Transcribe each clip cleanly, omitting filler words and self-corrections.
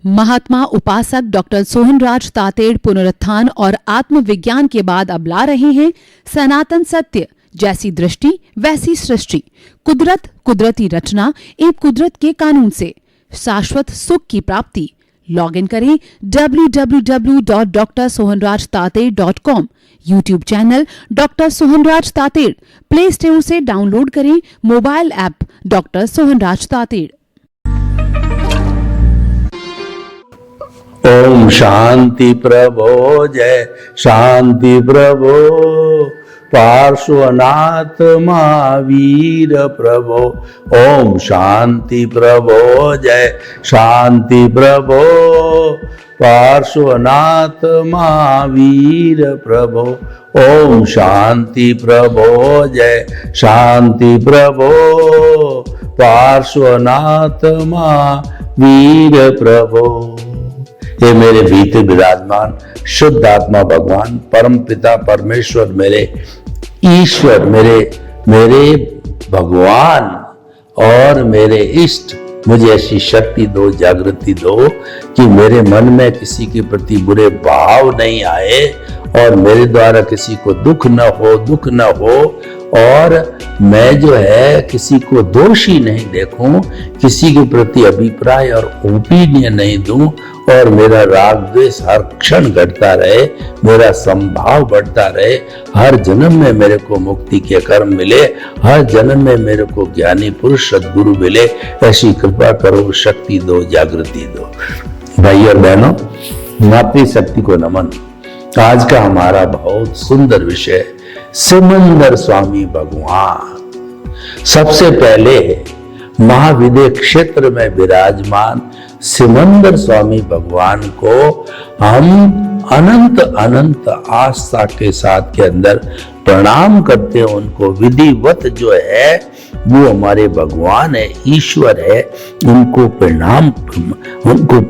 महात्मा उपासक डॉक्टर सोहनराज तातेड़ पुनरुत्थान और आत्मविज्ञान के बाद अब ला रहे हैं सनातन सत्य, जैसी दृष्टि वैसी सृष्टि, कुदरत, कुदरती रचना एवं कुदरत के कानून से शाश्वत सुख की प्राप्ति। लॉग इन करें www.drsohanrajtated.com, YouTube channel doctor Sohanraj Tated, play store से डाउनलोड करें mobile app doctor Sohanraj Tated. ओम शांति प्रभो, जय शांति प्रभो, पार्श्वनाथ महावीर प्रभो। ओम शांति प्रभो, जय शांति प्रभो, पार्श्वनाथ महावीर प्रभो। ओम शांति प्रभो, जय शांति प्रभो, पार्श्वनाथ महावीर प्रभो। ये मेरे भीतर विराजमान शुद्ध आत्मा भगवान परम पिता परमेश्वर, मेरे ईश्वर, मेरे भगवान और मेरे इष्ट, मुझे ऐसी शक्ति दो, जागृति दो कि मेरे मन में किसी के प्रति बुरे भाव नहीं आए और मेरे द्वारा किसी को दुख न हो और मैं जो है किसी को दोषी नहीं देखूं, किसी के प्रति अभिप्राय और ओपिनियन नहीं दूं और मेरा राग द्वेष हर क्षण घटता रहे, मेरा संभाव बढ़ता रहे। हर जन्म में मेरे को मुक्ति के कर्म मिले, हर जन्म में मेरे को ज्ञानी पुरुष सद्गुरु मिले। ऐसी कृपा करो, शक्ति दो, जागृति दो। भाई और बहनों, मातृशक्ति को नमन। आज का हमारा बहुत सुंदर विषय सिमंदर स्वामी भगवान। सबसे पहले महाविद्य क्षेत्र में विराजमान सिमंदर स्वामी भगवान को हम अनंत अनंत आस्था के साथ के अंदर प्रणाम करते हैं। उनको विधिवत जो है वो हमारे भगवान है, ईश्वर है, उनको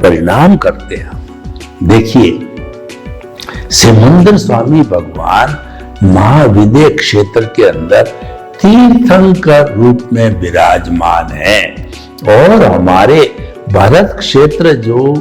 प्रणाम करते हैं। देखिए, सिमंदर स्वामी भगवान महाविद्य क्षेत्र के अंदर तीर्थंकर रूप में विराजमान है और हमारे भारत क्षेत्र, जो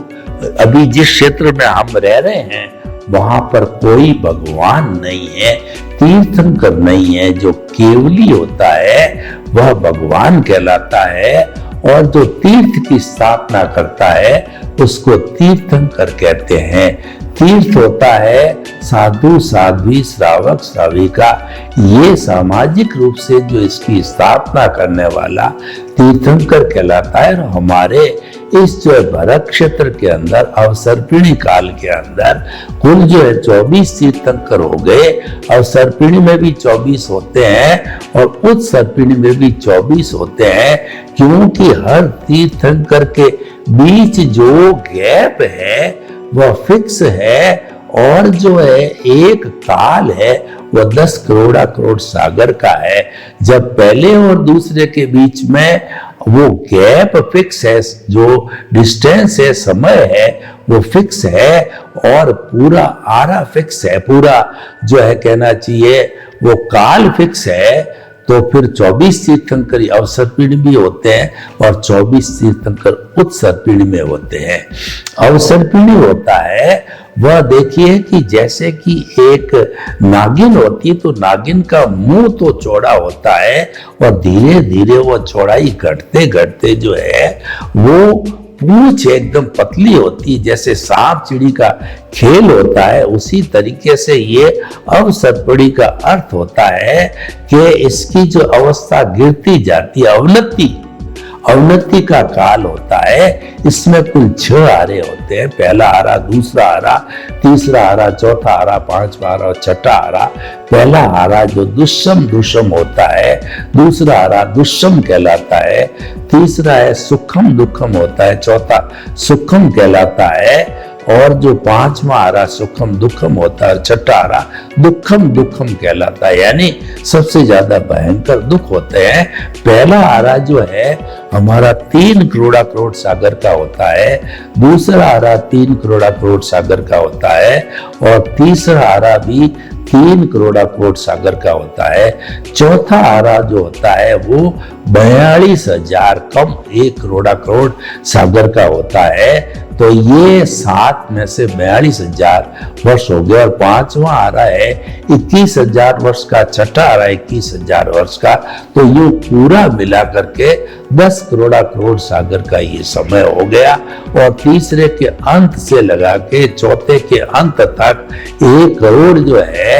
अभी जिस क्षेत्र में हम रह रहे हैं, वहां पर कोई भगवान नहीं है, तीर्थंकर नहीं है। जो केवली होता है वह भगवान कहलाता है और जो तीर्थ की स्थापना करता है उसको तीर्थंकर कहते हैं। तीर्थ होता है साधु, साध्वी, श्रावक, श्राविका। ये सामाजिक रूप से जो इसकी स्थापना करने वाला तीर्थंकर कहलाता है। और हमारे इस जो भरत क्षेत्र के अंदर अवसर्पिणी काल के अंदर कुल जो है 24 तीर्थंकर हो गए। अवसर्पिणी में भी 24 होते हैं और उत्सर्पिणी में भी 24 होते हैं, क्योंकि हर तीर्थंकर के बीच जो गैप है वह फिक्स है और जो है एक काल है वह 10 करोड़ सागर का है। जब पहले और दूसरे के बीच में वो गैप फिक्स है, जो डिस्टेंस है, समय है, वो फिक्स है और पूरा आरा फिक्स है, पूरा जो है कहना चाहिए वो काल फिक्स है। तो फिर 24 तीर्थंकर अवसर्पिणी भी होते हैं और 24 तीर्थंकर उत्सर्पिणी में होते हैं। अवसर्पिणी होता है वह, देखिए कि जैसे कि एक नागिन होती है तो नागिन का मुंह तो चौड़ा होता है और धीरे धीरे वो चौड़ाई घटते घटते जो है वो पूंछ एकदम पतली होती है। जैसे सांप चिड़ी का खेल होता है, उसी तरीके से ये अवसर्पिणी का अर्थ होता है कि इसकी जो अवस्था गिरती जाती है, अवनति का काल होता है। इसमें कुल 6 आरे होते हैं। पहला आरा, दूसरा आरा, तीसरा आरा, चौथा आरा, पांचवा आरा और छठा आरा। पहला आरा जो दुष्म होता है, दूसरा आरा दुष्म कहलाता है, तीसरा है सुखम दुखम होता है, चौथा सुखम कहलाता है और जो पांचवा आरा सुखम दुखम होता है, छठा आरा दुखम कहलाता है। यानी सबसे ज्यादा भयंकर दुख होते हैं। पहला आरा जो है हमारा 3 करोड़ करोड़ सागर का होता है, दूसरा आरा 3 करोड़ करोड़ सागर का होता है और तीसरा आरा भी 3 करोड़ करोड़ सागर का होता है। चौथा आरा जो होता है वो 42,000 कम 1 करोड़ करोड़ सागर का होता है। तो ये 7 में से 42,000 वर्ष हो गया और पांचवा आरा है 21,000 वर्ष का, छठा आरा 21,000 वर्ष का। तो ये पूरा मिला करके 10 करोड़ करोड़ सागर का ये समय हो गया और तीसरे के अंत से लगा के चौथे के अंत तक 1 करोड़ जो है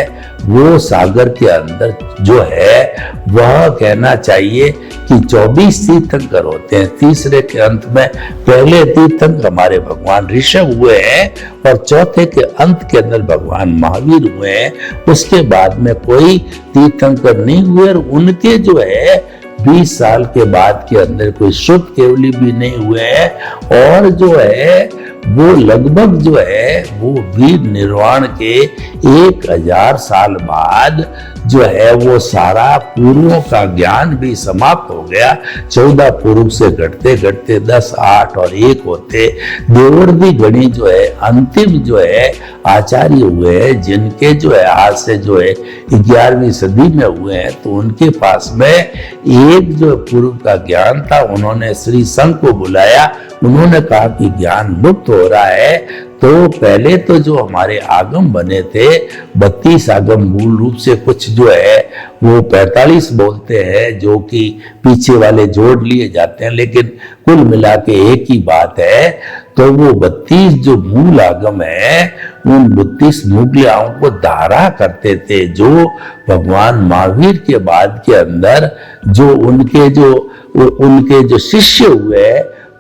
वो सागर के अंदर जो है वह कहना चाहिए कि 24 तीर्थंकर होते हैं। तीसरे के अंत में पहले तीर्थंकर हमारे भगवान ऋषभ हुए हैं और चौथे के अंत के अंदर भगवान महावीर हुए हैं। उसके बाद में कोई तीर्थंकर नहीं हुए और उनके जो है 20 साल के बाद के अंदर कोई शुद्ध केवली भी नहीं हुए हैं और जो है वो लगभग जो है वो वीर निर्वाण के 1000 साल बाद जो है वो सारा पूर्वों का ज्ञान भी समाप्त हो गया। 14 पूर्व से घटते घटते 10, 8 और 1 होते देवर्दी गणी जो है अंतिम जो है आचार्य हुए हैं, जिनके जो है आज से जो है 11वीं सदी में हुए हैं। तो उनके पास में एक जो पूर्व का ज्ञान था, उन्होंने श्री संघ को बुलाया, उन्होंने कहा कि ज्ञान लुप्त हो रहा है। तो पहले तो जो हमारे आगम बने थे 32 आगम मूल रूप से कुछ जो है वो 45 बोलते हैं जो कि पीछे वाले जोड़ लिए जाते हैं, लेकिन कुल मिला के एक ही बात है। तो वो 32 जो मूल आगम है उन 32 मूलियाओं को धारा करते थे, जो भगवान महावीर के बाद के अंदर जो उनके जो शिष्य हुए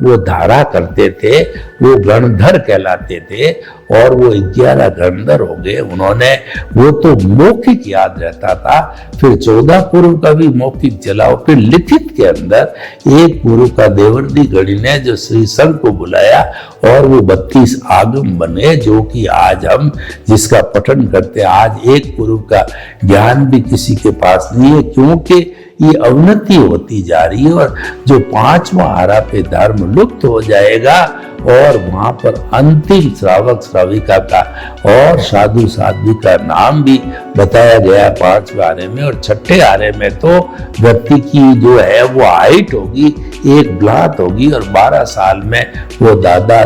वो धारा करते थे, वो गणधर कहलाते थे और वो 11 गणधर हो गए। उन्होंने वो तो मौखिक याद रहता था, फिर 14 पूर्व का भी मौखिक चला और फिर लिखित के अंदर एक पूर्व का देवर्दी गणी ने जो श्री संघ को बुलाया और वो 32 आगम बने, जो कि आज हम जिसका पठन करते हैं। आज एक पूर्व का ज्ञान भी किसी के पास नहीं है, क्योंकि ये अवनति होती जा रही है और जो 5वां आरा पे धर्म लुप्त हो जाएगा और वहां पर अंतिम श्रावक श्राविका का और साधु साध्वी का नाम भी बताया गया 5वें आरे में। और 6ठे आरे में तो व्यक्ति की जो है वो हाइट होगी, एक ब्लात होगी और 12 साल में वो दादा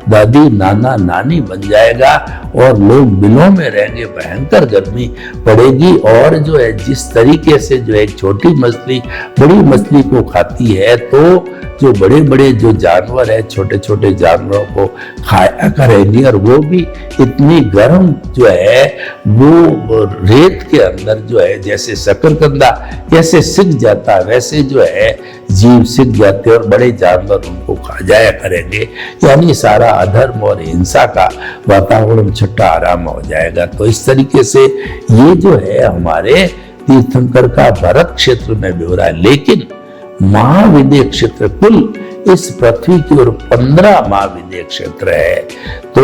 दादी नाना नानी बन जाएगा और लोग बिलों में रहेंगे, भयंकर गर्मी पड़ेगी। और जो है जिस तरीके से जो एक छोटी मछली बड़ी मछली को खाती है, तो जो बड़े बड़े जो जानवर है छोटे छोटे जानवरों को खाया करेंगे और वो भी इतनी गर्म जो है वो रेत के अंदर जो है जैसे शकरकंदा कैसे सिक जाता है वैसे जो है जीव सिक जाते और बड़े जानवर उनको खा जाया करेंगे। यानी सारा अधर्म और हिंसा का वातावरण 6ठा आराम हो जाएगा। तो इस तरीके से ये जो है हमारे तीर्थंकर का भरत क्षेत्र में ब्यौरा है। लेकिन महाविद्य क्षेत्र कुल इस पृथ्वी की ओर 15 महाविद्य क्षेत्र है, तो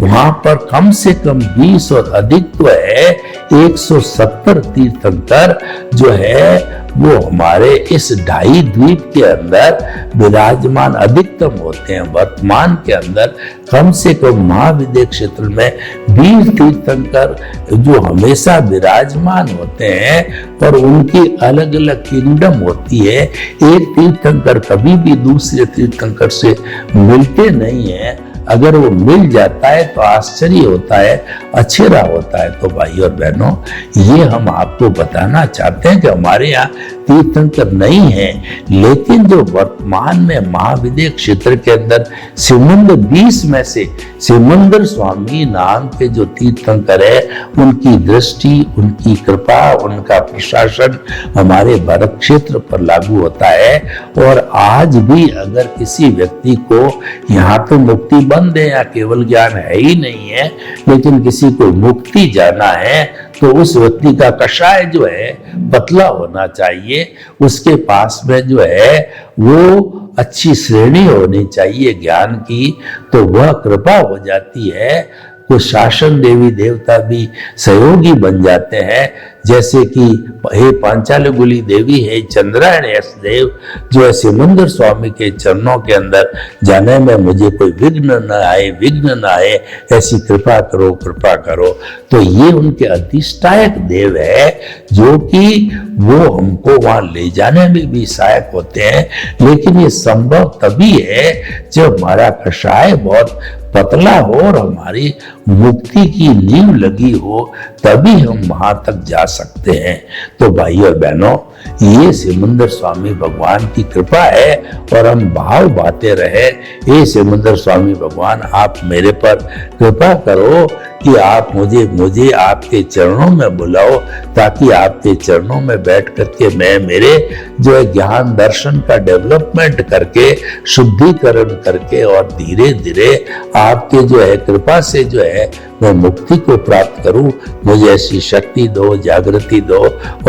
वहां पर कम से कम 20 और अधिक तो है 170 तीर्थंकर जो है वो हमारे इस ढाई द्वीप के अंदर विराजमान अधिकतम होते हैं। वर्तमान के अंदर कम से कम महाविद्य क्षेत्र में 20 तीर्थंकर जो हमेशा विराजमान होते हैं और उनकी अलग अलग किंगडम होती है। एक तीर्थंकर कभी भी दूसरे तीर्थंकर से मिलते नहीं है, अगर वो मिल जाता है तो आश्चर्य होता है, अछेरा होता है। तो भाई और बहनों, ये हम आपको बताना चाहते हैं कि हमारे यहाँ तीर्थंकर नहीं है, लेकिन जो वर्तमान में महाविद्य क्षेत्र के अंदर शिवमंदिर 20 में से शिवमंदिर स्वामी नाम के जो तीर्थंकर है, उनकी दृष्टि, उनकी कृपा, उनका प्रशासन हमारे भरत क्षेत्र पर लागू होता है। और आज भी अगर किसी व्यक्ति को यहाँ तो मुक्ति बंद है या केवल ज्ञान है ही नहीं है, लेकिन किसी को मुक्ति जाना है तो उस व्यक्ति का कषाय जो है पतला होना चाहिए, उसके पास में जो है वो अच्छी श्रेणी होनी चाहिए ज्ञान की, तो वह कृपा हो जाती है। कुछ शासन देवी देवता भी सहयोगी बन जाते हैं। जैसे कि हे पांचालगुली देवी, हे चंद्रायण यश देव, जो है सिमंदर स्वामी के चरणों के अंदर जाने में मुझे कोई विघ्न न आए, विघ्न न आए, ऐसी कृपा करो, कृपा करो। तो ये उनके अधिष्ठायक देव है, जो कि वो हमको वहां ले जाने में भी सहायक होते हैं। लेकिन ये संभव तभी है जब हमारा कषाय बहुत पतला हो और हमारी मुक्ति की नींव लगी हो, तभी हम वहां तक जा सकते हैं। तो भाई और बहनों, ये सिमंदर स्वामी भगवान की कृपा है और हम भाव बाते रहे, हे सिमंदर स्वामी भगवान, आप मेरे पर कृपा करो कि आप मुझे आपके चरणों में बुलाओ, ताकि आपके चरणों में बैठ करके मैं मेरे जो है ज्ञान दर्शन का डेवलपमेंट करके, शुद्धिकरण करके और धीरे धीरे आपके जो है कृपा से जो है मैं मुक्ति को प्राप्त करूं। मुझे ऐसी शक्ति दो, जागृति दो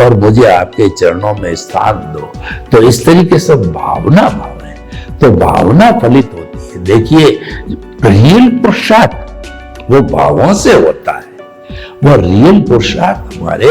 और मुझे आपके चरणों में स्थान दो। तो इस तरीके से भावना भाव है, तो भावना फलित होती है। देखिए, रियल पुरुषार्थ वो भावों से होता है। वो रियल पुरुषार्थ हमारे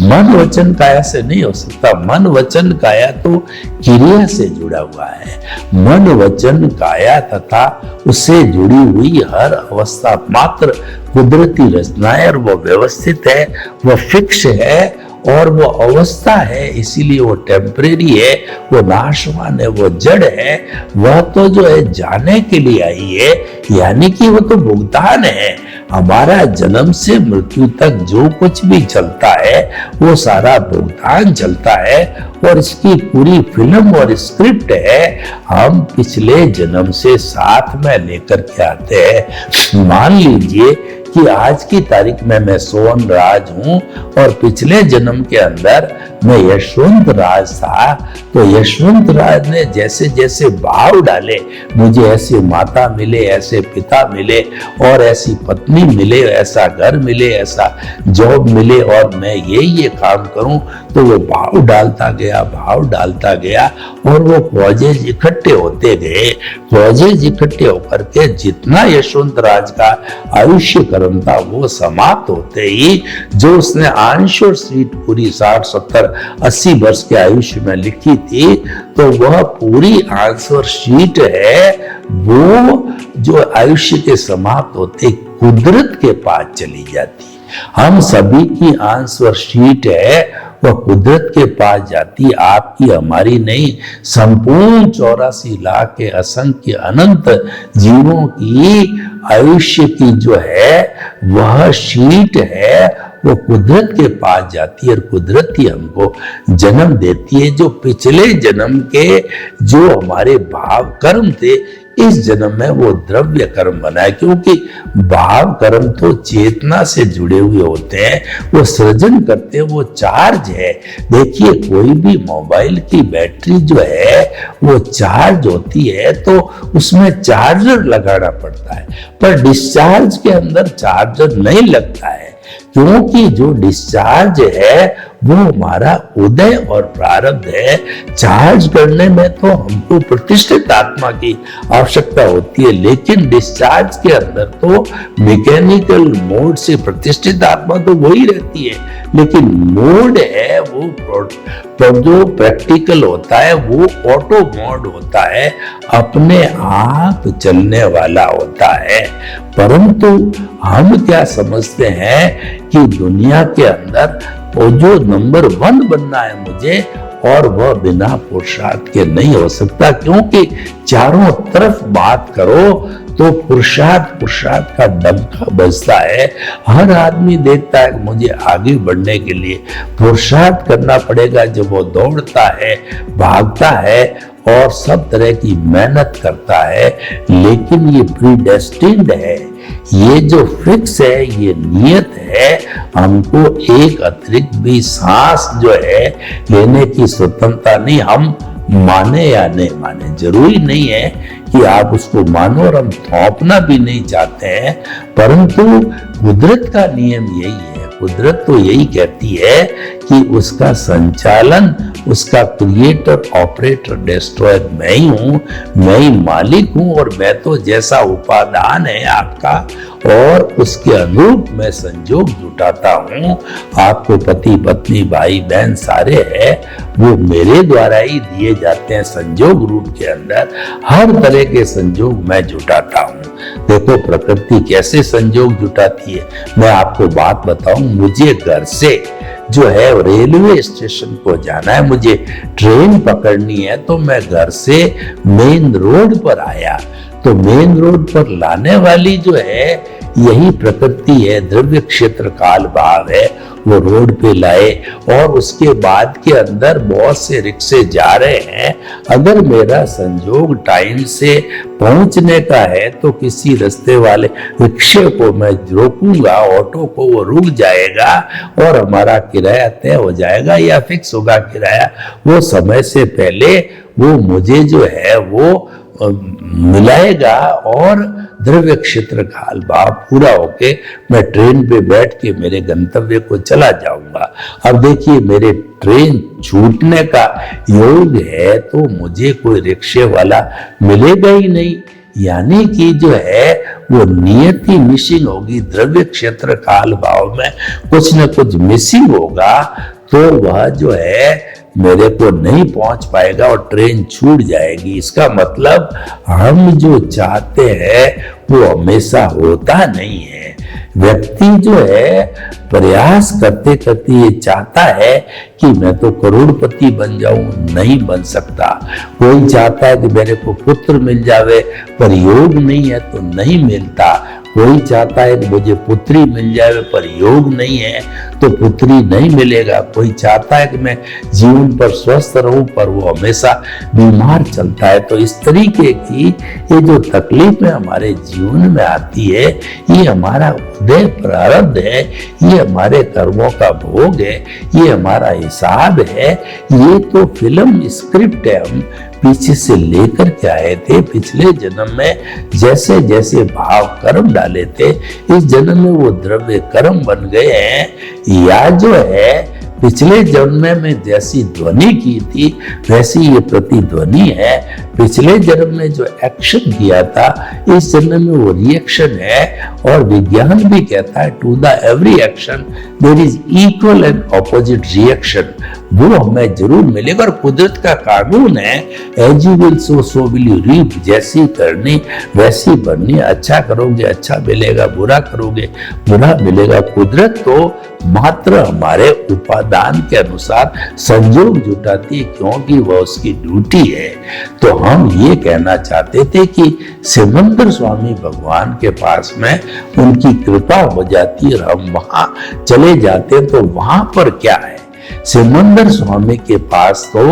मन वचन काया से नहीं हो सकता। मन वचन काया तो क्रिया से जुड़ा हुआ है। मन वचन काया तथा उससे जुड़ी हुई हर अवस्था मात्र कुदरती रचना है और वो व्यवस्थित है, वो फिक्स है और वो अवस्था है, इसीलिए वो टेम्परेरी है, वो नाशवान है, वो जड़ है। वह तो जो है जाने के लिए आई है, यानी कि वो तो भुगतान है। हमारा जन्म से मृत्यु तक जो कुछ भी चलता है वो सारा भुगतान चलता है और इसकी पूरी फिल्म और स्क्रिप्ट है। हम पिछले जन्म से साथ में लेकर के आते हैं। मान लीजिए कि आज की तारीख में मैं सोहन राज हूं और पिछले जन्म के अंदर मैं यशवंत राज था, तो यशवंत राज ने जैसे जैसे भाव डाले, मुझे ऐसे माता मिले, ऐसे पिता मिले और ऐसी पत्नी मिले, ऐसा घर मिले, ऐसा जॉब मिले और मैं ये काम करूं, तो वो भाव डालता गया, भाव डालता गया और वो प्रोजेक्ट इकट्ठे होते गए। प्रोजेक्ट इकट्ठे होकर के जितना यशवंत राज का आयुष्य कर्म था वो समाप्त होते ही जो उसने आंसर शीट पूरी 60, 70, 80 वर्ष के आयुष्य में लिखी थी, तो वह पूरी आंसर शीट है, वो जो आयुष्य के समाप्त होते कुदरत के पास चली जाती। हम सभी की आंसर शीट है वह कुदरत के पास जाती, आपकी हमारी नहीं। संपूर्ण 84 लाख के असंख्य अनंत जीवों की आयुष्य की जो है वह शीट है, वो कुदरत के पास जाती है और कुदरत ही हमको जन्म देती है। जो पिछले जन्म के जो हमारे भाव कर्म थे, इस जन्म में वो द्रव्य कर्म बनाए, क्योंकि भाव कर्म तो चेतना से जुड़े हुए होते हैं, वो सृजन करते हैं, वो चार्ज है। देखिए, कोई भी मोबाइल की बैटरी जो है वो चार्ज होती है तो उसमें चार्जर लगाना पड़ता है, पर डिस्चार्ज के अंदर चार्जर नहीं लगता है, क्योंकि जो डिस्चार्ज है वो हमारा उदय और प्रारब्ध है। चार्ज करने में तो हमको प्रतिष्ठित आत्मा की आवश्यकता होती है, लेकिन डिस्चार्ज के अंदर तो मैकेनिकल मोड से प्रतिष्ठित आत्मा तो वही रहती है, लेकिन मोड है वो जो प्रैक्टिकल होता है वो ऑटो मोड होता है, अपने आप चलने वाला होता है। परंतु हम क्या समझते हैं कि दुनिया के अंदर वो जो नंबर 1 बनना है मुझे, और वह बिना पुरुषार्थ के नहीं हो सकता, क्योंकि चारों तरफ बात करो तो पुरुषार्थ का डंका बजता है। हर आदमी देखता है मुझे आगे बढ़ने के लिए पुरुषार्थ करना पड़ेगा। जब वो दौड़ता है, भागता है और सब तरह की मेहनत करता है, लेकिन ये प्रीडेस्टिन्ड है, ये जो फिक्स है, ये नियत है। हमको एक अतिरिक्त भी सांस जो है लेने की स्वतंत्रता नहीं। हम माने या नहीं माने, जरूरी नहीं है कि आप उसको मानो, और हम थोपना भी नहीं चाहते हैं, परंतु कुदरत का नियम यही है, कुदरत तो यही कहती है कि उसका संचालन, उसका क्रिएटर, ऑपरेटर, डिस्ट्रॉयर मैं ही हूं, मैं ही मालिक हूं, और मैं तो जैसा उपादान है आपका और उसके अनुरूप मैं संजोग जुटाता हूं। आपको पति पत्नी भाई बहन सारे हैं, वो मेरे द्वारा ही दिए जाते हैं संजोग रूप के अंदर। हर तरह के संजोग मैं जुटाता हूं। देखो प्रकृति कैसे संजोग जुटाती है। मैं आपको बात बताऊं, मुझे घर से जो है रेलवे स्टेशन को जाना है, मुझे ट्रेन पकड़नी है, तो मैं घर से मेन रोड पर आया। तो मेन रोड पर लाने वाली जो है यही प्रकृति है, द्रव्य क्षेत्र काल भाव है, वो रोड पे लाए। और उसके बाद के अंदर बहुत से रिक्शे जा रहे हैं। अगर मेरा संजोग टाइम से पहुंचने का है तो किसी रास्ते वाले रिक्शे को मैं रोकूंगा, ऑटो को, वो रुक जाएगा और हमारा किराया तय हो जाएगा या फिक्स होगा किराया। वो समय से पहले वो मुझे जो है वो मिलाएगा और द्रव्य क्षेत्र काल भाव पूरा होके मैं ट्रेन पे बैठ के मेरे गंतव्य को चला जाऊंगा। अब देखिए मेरे ट्रेन छूटने का योग है तो मुझे कोई रिक्शे वाला मिलेगा ही नहीं, यानी कि जो है वो नियति मिसिंग होगी। द्रव्य क्षेत्र काल भाव में कुछ न कुछ मिसिंग होगा तो वह जो है मेरे को नहीं पहुंच पाएगा और ट्रेन छूट जाएगी। इसका मतलब हम जो चाहते हैं वो हमेशा होता नहीं है। व्यक्ति जो है प्रयास करते करते ये चाहता है कि मैं तो करोड़पति बन जाऊं, नहीं बन सकता। कोई चाहता है कि मेरे को पुत्र मिल जावे, पर योग नहीं है तो नहीं मिलता। कोई चाहता है कि मुझे पुत्री मिल जाए, पर योग नहीं है तो पुत्री नहीं मिलेगा। कोई चाहता है कि मैं जीवन पर स्वस्थ रहूं, पर वो हमेशा बीमार चलता है। तो इस तरीके की ये जो तकलीफें हमारे जीवन में आती है, ये हमारा उदय प्रारब्ध है, ये हमारे कर्मों का भोग है, ये हमारा हिसाब है। ये तो फिल्म स्क्रिप्ट है, हम पीछे से लेकर के आए थे। पिछले जन्म में जैसे जैसे भाव कर्म डाले थे, इस जन्म में वो द्रव्य कर्म बन गए हैं। या जो है पिछले जन्म में जैसी ध्वनि की थी वैसी ये प्रतिध्वनि है। पिछले जन्म में जो एक्शन किया था इस जन्म में वो रिएक्शन है। और विज्ञान भी कहता है to the every action there is equal and opposite reaction. वो हमें जरूर मिलेगा। और कुदरत का कानून है as you will sow so will you reap. जैसी करनी वैसी बननी। अच्छा करोगे अच्छा मिलेगा, बुरा करोगे बुरा मिलेगा। कुदरत तो मात्र हमारे उपादान के अनुसार संजोग जुटाती है, क्योंकि वह उसकी ड्यूटी है। तो हम ये कहना चाहते थे कि सिमंदर स्वामी भगवान के पास में उनकी कृपा हो जाती है और हम वहां चले जाते हैं। तो वहां पर क्या है, सिमंदर स्वामी के पास तो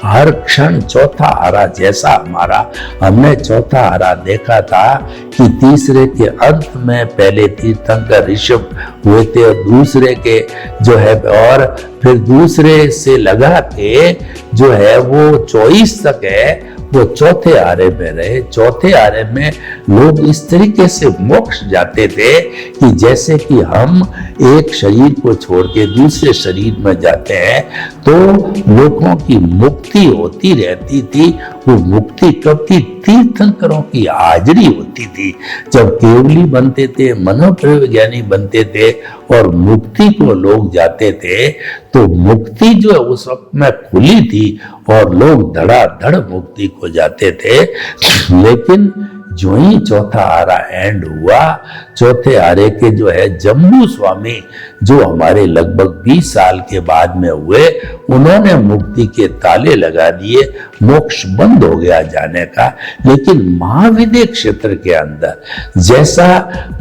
हर क्षण चौथा आरा जैसा हमारा, हमने चौथा आरा देखा था कि तीसरे के अंत में पहले तीर्थंकर ऋषभ हुए थे और दूसरे के जो है, और फिर दूसरे से लगा के जो है वो 24 तक है, वो चौथे आरे में रहे। चौथे आरे में लोग इस तरीके से मोक्ष जाते थे कि जैसे कि हम एक शरीर को छोड़ के दूसरे शरीर में जाते हैं तो लोगों की मुक्ति होती रहती थी। वो मुक्ति कब थी? तीर्थंकरों की हाजिरी होती थी, जब केवली बनते थे, मनोप्रविज्ञानी बनते थे और मुक्ति को लोग जाते थे। तो मुक्ति जो है उस वक्त में खुली थी और लोग धड़ाधड़ मुक्ति को जाते थे। लेकिन जो ही चौथा आरा एंड हुआ, चौथे आरे के जो है जम्बू स्वामी जो हमारे लगभग 20 साल के बाद में हुए, उन्होंने मुक्ति के ताले लगा दिए, मोक्ष बंद हो गया जाने का। लेकिन महाविद्य क्षेत्र के अंदर जैसा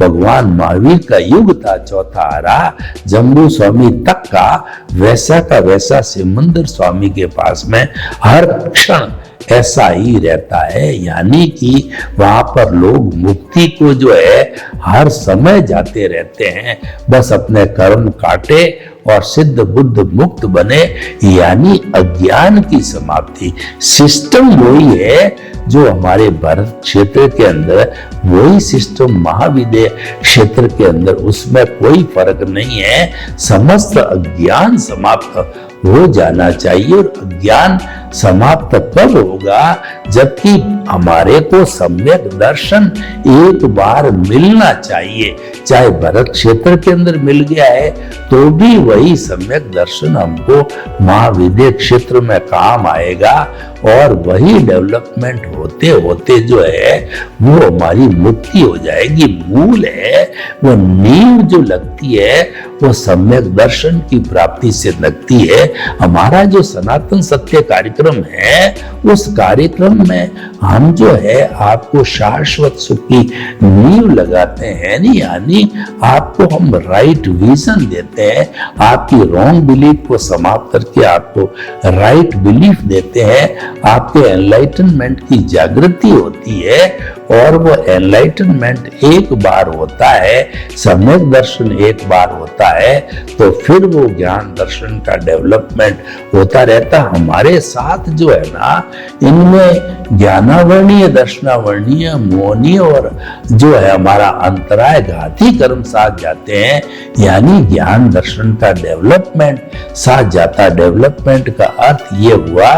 भगवान महावीर का युग था चौथा आरा जम्बू स्वामी तक का, वैसा का वैसा सिमंदर स्वामी के पास में हर क्षण ऐसा ही रहता है। यानी कि वहां पर लोग मुक्ति को जो है हर समय जाते रहते हैं, बस अपने कर्म काटे और सिद्ध बुद्ध मुक्त बने, यानी अज्ञान की समाप्ति। सिस्टम वही है जो हमारे भारत क्षेत्र के अंदर, वही सिस्टम महाविद्य क्षेत्र के अंदर, उसमें कोई फर्क नहीं है। समस्त अज्ञान समाप्त हो जाना चाहिए। और अज्ञान समाप्त कब होगा? जबकि हमारे को सम्यक दर्शन एक बार मिलना चाहिए। चाहे भरत क्षेत्र के अंदर मिल गया है तो भी वही सम्यक दर्शन हमको महाविद्य क्षेत्र में काम आएगा, और वही डेवलपमेंट होते होते जो है वो हमारी मुक्ति हो जाएगी। मूल है वो नींव जो लगती है वो सम्यक दर्शन की प्राप्ति से लगती है। हमारा जो सनातन सत्य कार्यक्रम है, उस कार्यक्रम में हम जो है आपको शाश्वत सुख की नींव लगाते हैं, नहीं यानी आपको हम राइट विजन देते हैं, आपकी रॉन्ग बिलीफ को समाप्त करके आपको राइट बिलीफ देते हैं। आपके एनलाइटनमेंट की जागृति होती है, और वो एनलाइटनमेंट एक बार होता है, सम्यक दर्शन एक बार होता है, तो फिर वो ज्ञान दर्शन का डेवलपमेंट होता रहता। हमारे साथ जो है ना, इनमें ज्ञानावर्णीय, दर्शनावर्णीय, मोहनीय और जो है हमारा अंतराय घाती कर्म साथ जाते हैं, यानी ज्ञान दर्शन का डेवलपमेंट साथ जाता। डेवलपमेंट का अर्थ ये हुआ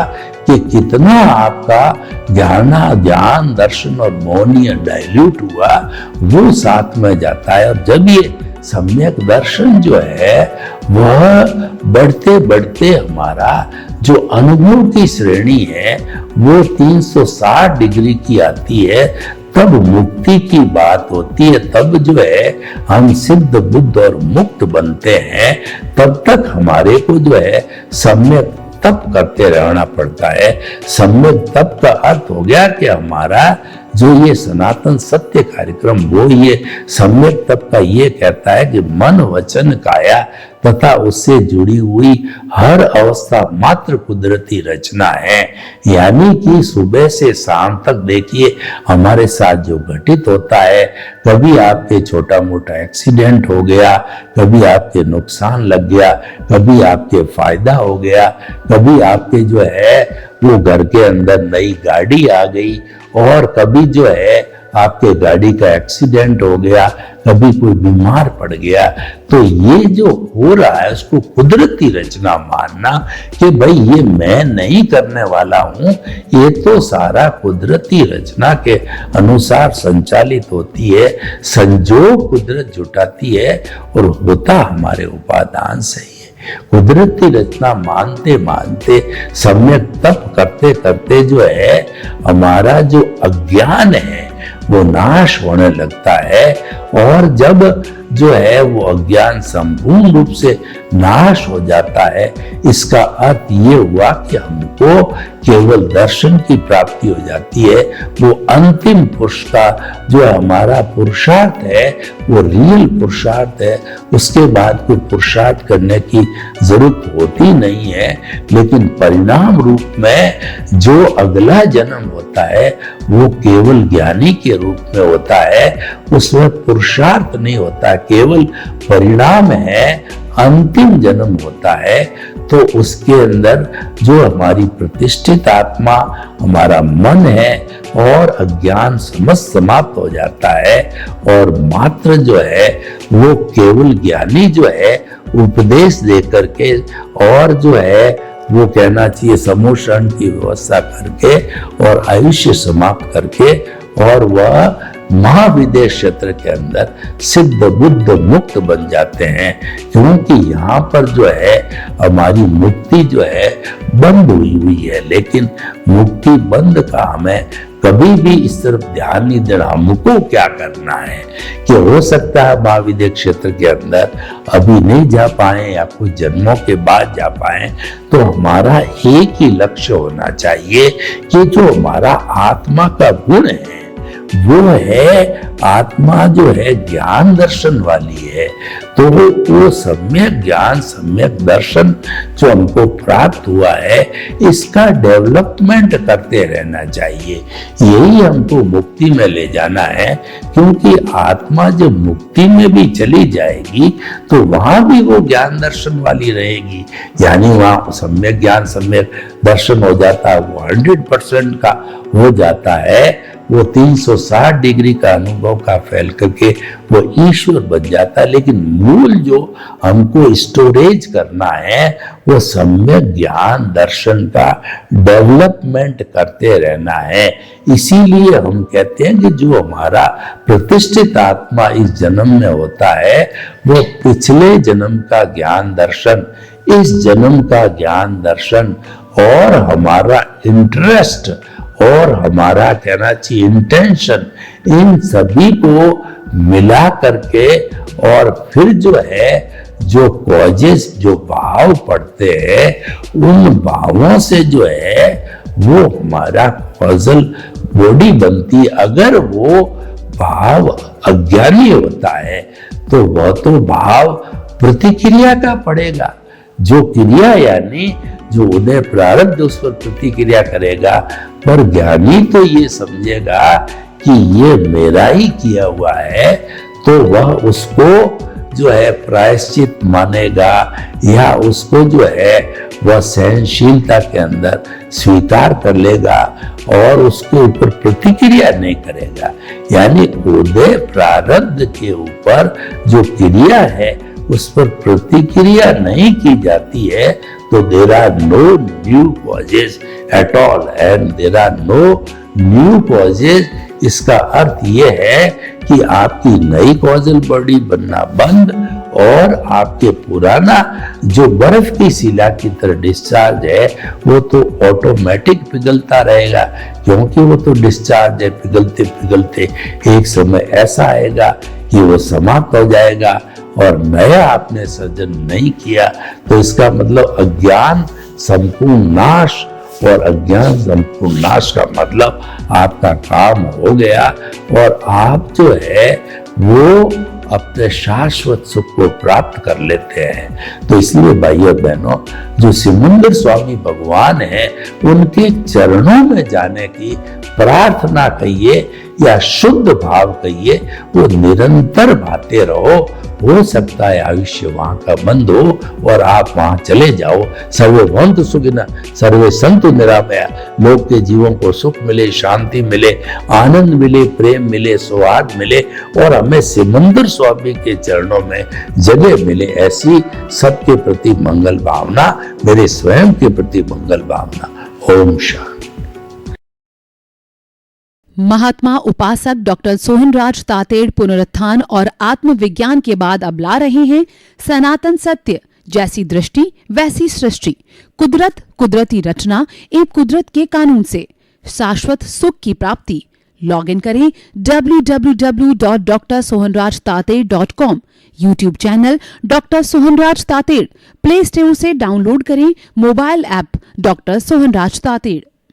कि कितना आपका ज्ञान दर्शन और मोहनीय डाइल्यूट हुआ, वो साथ में जाता है। और जब ये सम्यक दर्शन जो है वह बढ़ते बढ़ते हमारा जो अनुभव की श्रेणी है वो 360 डिग्री की आती है, तब मुक्ति की बात होती है। तब जो है हम सिद्ध बुद्ध और मुक्त बनते हैं। तब तक हमारे को जो है सम्यक तप करते रहना पड़ता है। सम्यक तप का अर्थ हो गया कि हमारा जो ये सनातन सत्य कार्यक्रम, वो ये सम्यक तप का ये कहता है कि मन वचन काया तथा उससे जुड़ी हुई हर अवस्था मात्र कुदरती रचना है। यानी कि सुबह से शाम तक देखिए हमारे साथ जो घटित होता है, कभी आपके छोटा मोटा एक्सीडेंट हो गया, कभी आपके नुकसान लग गया, कभी आपके फायदा हो गया, कभी आपके जो है वो घर के अंदर नई गाड़ी आ गई, और कभी जो है आपके गाड़ी का एक्सीडेंट हो गया, कभी कोई बीमार पड़ गया। तो ये जो हो रहा है उसको कुदरती रचना मानना कि भाई ये मैं नहीं करने वाला हूं, ये तो सारा कुदरती रचना के अनुसार संचालित होती है। संजोग कुदरत जुटाती है और होता हमारे उपादान से ही है। कुदरती रचना मानते मानते, सम्यक तप करते करते जो है हमारा जो अज्ञान है वो नाश होने लगता है। और जब जो है वो अज्ञान संपूर्ण रूप से नाश हो जाता है, इसका अर्थ ये हुआ कि हमको केवल दर्शन की प्राप्ति हो जाती है। वो अंतिम पुरुष का जो हमारा पुरुषार्थ है वो रियल पुरुषार्थ है। उसके बाद कोई पुरुषार्थ करने की जरूरत होती नहीं है। लेकिन परिणाम रूप में जो अगला जन्म होता है वो केवल ज्ञानी के रूप में होता है। उसमें पुरुषार्थ नहीं होता, केवल परिणाम है, अंतिम जन्म होता है। तो उसके अंदर जो हमारी प्रतिष्ठित आत्मा, हमारा मन है, और अज्ञान समस्त समाप्त हो जाता है। और मात्र जो है वो केवल ज्ञानी जो है उपदेश दे करके, और जो है वो कहना चाहिए समोषण की व्यवस्था करके और आयुष्य समाप्त करके, और वह महाविद्य क्षेत्र के अंदर सिद्ध बुद्ध मुक्त बन जाते हैं। क्योंकि यहाँ पर जो है हमारी मुक्ति जो है बंद हुई है। लेकिन मुक्ति बंद का हमें कभी भी इस तरफ ध्यान नहीं देना। हमको क्या करना है कि हो सकता है महाविद्य क्षेत्र के अंदर अभी नहीं जा पाए या कुछ जन्मों के बाद जा पाए, तो हमारा एक ही लक्ष्य होना चाहिए कि जो हमारा आत्मा का गुण है वो है आत्मा जो है ज्ञान दर्शन वाली है। तो वो सम्यक ज्ञान सम्यक दर्शन जो हमको प्राप्त हुआ है, इसका डेवलपमेंट करते रहना चाहिए। यही हमको मुक्ति में ले जाना है, क्योंकि आत्मा जब मुक्ति में भी चली जाएगी तो वहां भी वो ज्ञान दर्शन वाली रहेगी। यानी वहां सम्यक ज्ञान सम्यक दर्शन हो जाता है, वो 100% का हो जाता है। वो 360 डिग्री का अनुभव का फैल करके वो ईश्वर बन जाता है। लेकिन मूल जो हमको स्टोरेज करना है, वो सम्यक ज्ञान दर्शन का डेवलपमेंट करते रहना है। इसीलिए हम कहते हैं कि जो हमारा प्रतिष्ठित आत्मा इस जन्म में होता है, वो पिछले जन्म का ज्ञान दर्शन, इस जन्म का ज्ञान दर्शन और हमारा इंटरेस्ट और हमारा कहना चाहिए इंटेंशन, इन सभी को मिला करके और फिर जो है जो कॉजेस जो भाव पड़ते हैं, उन भावों से जो है वो हमारा कॉजल बॉडी बनती। अगर वो भाव अज्ञानी होता है तो वह तो भाव प्रतिक्रिया का पड़ेगा। जो क्रिया यानी जो उदय प्रारब्ध उस पर प्रतिक्रिया करेगा, पर ज्ञानी तो ये समझेगा कि ये मेरा ही किया हुआ है, तो वह उसको जो है प्रायश्चित मानेगा, या उसको जो है वह सहनशीलता के अंदर स्वीकार कर लेगा और उसके ऊपर प्रतिक्रिया नहीं करेगा। यानी उदय प्रारब्ध के ऊपर जो क्रिया है उस पर प्रतिक्रिया नहीं की जाती है, तो there are no new causes at all and there are no new causes. इसका अर्थ यह है कि आपकी नई कॉजल बॉडी बनना बंद और आपके पुराना जो बर्फ की शिला की तरह डिस्चार्ज है वो तो ऑटोमेटिक पिघलता रहेगा, क्योंकि वो तो डिस्चार्ज है। पिघलते पिघलते एक समय ऐसा आएगा कि वो समाप्त हो जाएगा और नया आपने सृजन नहीं किया। तो इसका मतलब अज्ञान संपूर्ण नाश, और अज्ञान संपूर्ण नाश का मतलब आपका काम हो गया और आप जो है वो अपने शाश्वत सुख को प्राप्त कर लेते हैं। तो इसलिए भाइयों बहनों, जो सिमंदर स्वामी भगवान है, उनके चरणों में जाने की प्रार्थना कहिए या शुद्ध भाव कहिए, वो निरंतर भाते रहो। हो सकता है आयुष्य वहां का बंद हो और आप वहां चले जाओ। सर्वे भवन्तु सुखिनः सर्वे सन्तु निरामया। लोग के जीवन को सुख मिले, शांति मिले, आनंद मिले, प्रेम मिले, सौहार्द मिले और हमें सिमंदर स्वामी के चरणों में जगह मिले। ऐसी सबके प्रति मंगल भावना, मेरे स्वयं के प्रति मंगल भावना। ओम शांति। महात्मा उपासक डॉक्टर सोहनराज तातेड़ पुनरुत्थान और आत्मविज्ञान के बाद अब ला रहे हैं सनातन सत्य, जैसी दृष्टि वैसी सृष्टि, कुदरत कुदरती रचना एवं कुदरत के कानून से शाश्वत सुख की प्राप्ति। लॉग इन करें www.drsohanrajtated.com, YouTube channel doctor Sohanraj Tated, play store से डाउनलोड करें mobile app doctor Sohanraj Tated.